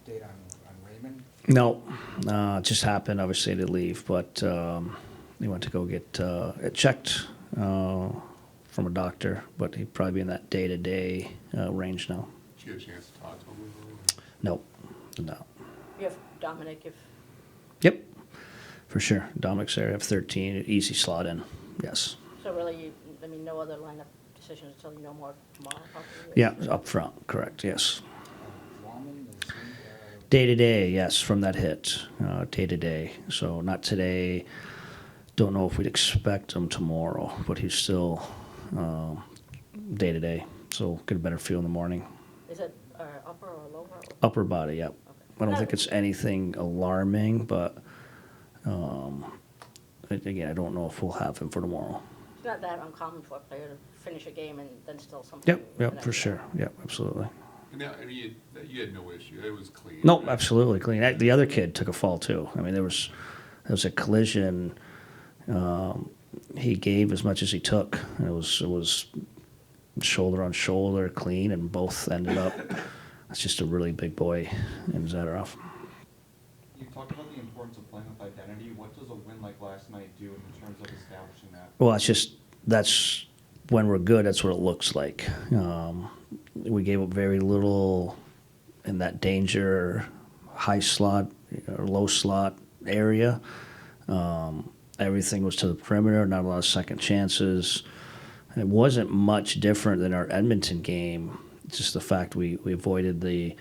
update on Raymond? No, it just happened, obviously, to leave, but he went to go get it checked from a doctor, but he'd probably be in that day-to-day range now. Did you get a chance to talk to him? No, no. You have Dominic if, Yep, for sure. Dominic's there. I have 13, easy slot in. Yes. so really, no other lineup decisions until you know more tomorrow, probably? Yeah, up front, correct, yes. Lawman, is he, Day-to-day, yes, from that hit, day-to-day. So not today. Don't know if we'd expect him tomorrow, but he's still day-to-day. So get a better feel in the morning. Is it upper or lower? Upper body, yep. Okay. I don't think it's anything alarming, but again, I don't know if we'll have him for tomorrow. It's not that uncommon for a player to finish a game and then still something. Yep, for sure. Yep, absolutely. And now, you had no issue. It was clean. No, right? absolutely clean. The other kid took a fall too. There was a collision. He gave as much as he took. It was shoulder on shoulder, clean, and both ended up. It's just a really big boy in Zadorov. You talked about the importance of playing with identity. What does a win like last night do in terms of establishing that? Well, that's when we're good. That's what it looks like. We gave up very little in that danger, high slot or low slot area. Everything was to the perimeter, not a lot of second chances. It wasn't much different than our Edmonton game. It's just the fact we avoided the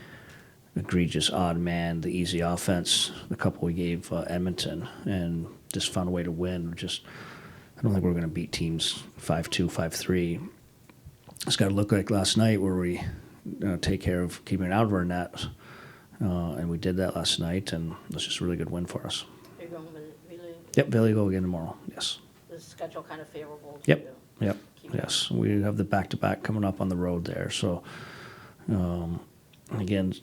egregious odd man, the easy offense, the couple we gave Edmonton, and just found a way to win. I don't think we're going to beat teams 5-2, 5-3. It's got to look like last night where we take care of keeping it out of our net, and we did that last night, and it was just a really good win for us. Are you going with really? Yep, Billy go again tomorrow. Yes. The schedule kind of favorable to Yep. Yep. keep it? Yes, we have the back-to-back coming up on the road there. So, again,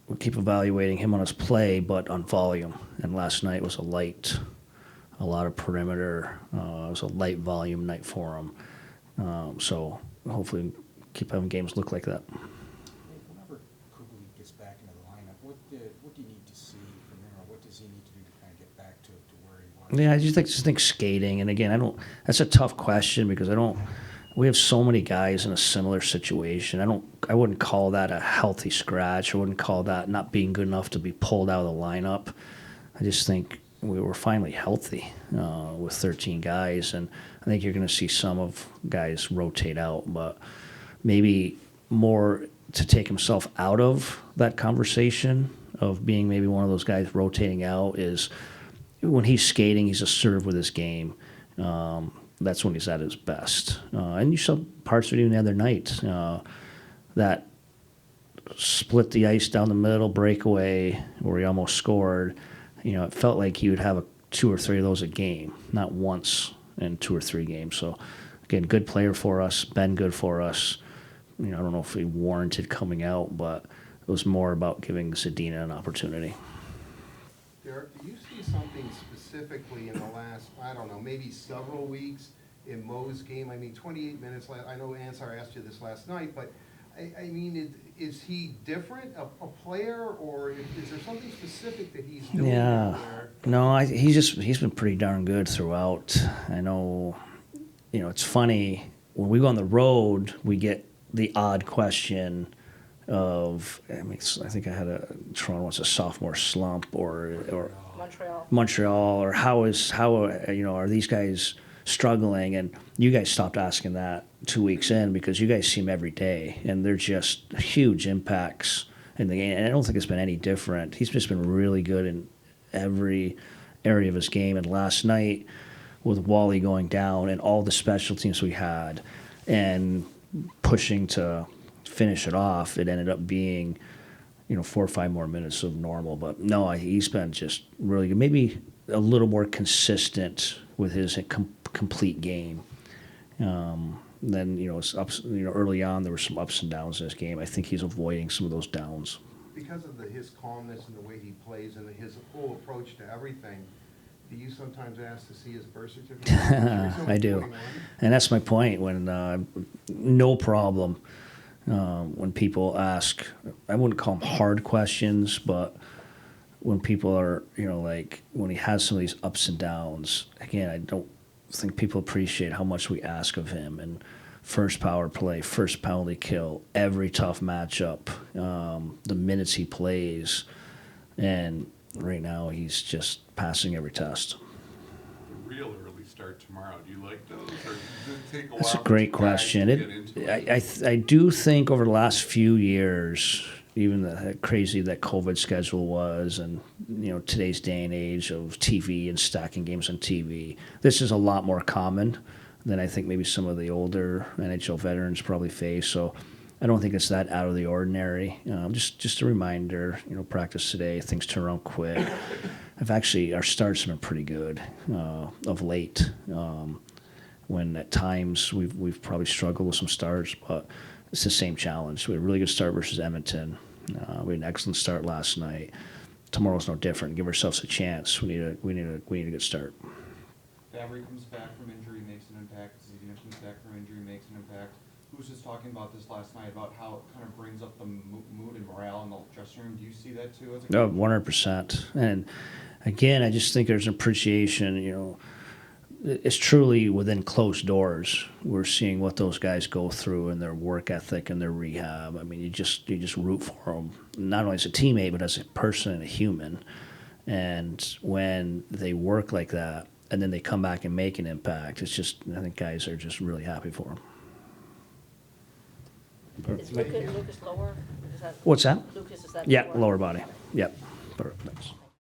we keep evaluating him on his play, but on volume. And last night was a lot of perimeter. It was a light volume night for him. So hopefully keep having games look like that. Whenever Kubalik gets back into the lineup, what do you need to see from him, or what does he need to do to kind of get back to where he was? Yeah, I just think skating. And again, that's a tough question because we have so many guys in a similar situation. I wouldn't call that a healthy scratch. I wouldn't call that not being good enough to be pulled out of the lineup. I just think we were finally healthy with 13 guys, and I think you're going to see some of guys rotate out, but maybe more to take himself out of that conversation of being maybe one of those guys rotating out is when he's skating, he's assertive with his game. That's when he's at his best. And you saw parts of it even the other night. That split the ice down the middle breakaway where he almost scored. It felt like he would have 2 or 3 of those a game, not once in 2 or 3 games. So, again, good player for us, been good for us. I don't know if he warranted coming out, but it was more about giving Zadina an opportunity. Derek, do you see something specifically in the last, I don't know, maybe several weeks in Mo's game? 28 minutes, I know Ansar asked you this last night, but is he different, a player, or is there something specific that he's doing there? No, he's been pretty darn good throughout. I know, it's funny, when we go on the road, we get the odd question of, I think I had Toronto wants a sophomore slump or Montreal, or how are these guys struggling? And you guys stopped asking that 2 weeks in because you guys see them every day, and they're just huge impacts in the game. And I don't think it's been any different. He's just been really good in every area of his game. And last night, with Wally going down and all the special teams we had, and pushing to finish it off, it ended up being 4 or 5 more minutes of normal. But no, he's been just really good. Maybe a little more consistent with his complete game. Then it's ups. Early on there were some ups and downs in his game. I think he's avoiding some of those downs. Because of his calmness and the way he plays and his whole approach to everything, do you sometimes ask to see his birth certificate? I do, and that's my point. When no problem, When people ask, I wouldn't call them hard questions, but when people are, like when he has some of these ups and downs, again, I don't think people appreciate how much we ask of him. And first power play, first penalty kill, every tough matchup, the minutes he plays, and right now he's just passing every test. The real early start tomorrow, do you like those, or does it take a while? That's a for great guys question. to get into it? I do think over the last few years, even the crazy that COVID schedule was, and today's day and age of TV and stacking games on TV, this is a lot more common than I think maybe some of the older NHL veterans probably face. So I don't think it's that out of the ordinary. Just a reminder, practice today, things turn around quick. Our starts have been pretty good of late. When at times we've probably struggled with some starts, but it's the same challenge. We had a really good start versus Edmonton. We had an excellent start last night. Tomorrow's no different. Give ourselves a chance. We need a good start. Fabry comes back from injury, makes an impact. Zidane comes back from injury, makes an impact. Who was just talking about this last night about how it kind of brings up the mood and morale in the dressing room. Do you see that too? As a No, coach? 100%. And again, I just think there's an appreciation. It's truly within closed doors. We're seeing what those guys go through and their work ethic and their rehab. I mean, you just root for them, not only as a teammate but as a person and a human. And when they work like that and then they come back and make an impact, I think guys are just really happy for them. Is Lucas lower? Is that? What's that? Lucas, is that? Yeah, lower body. Yep. Perfect. Thanks.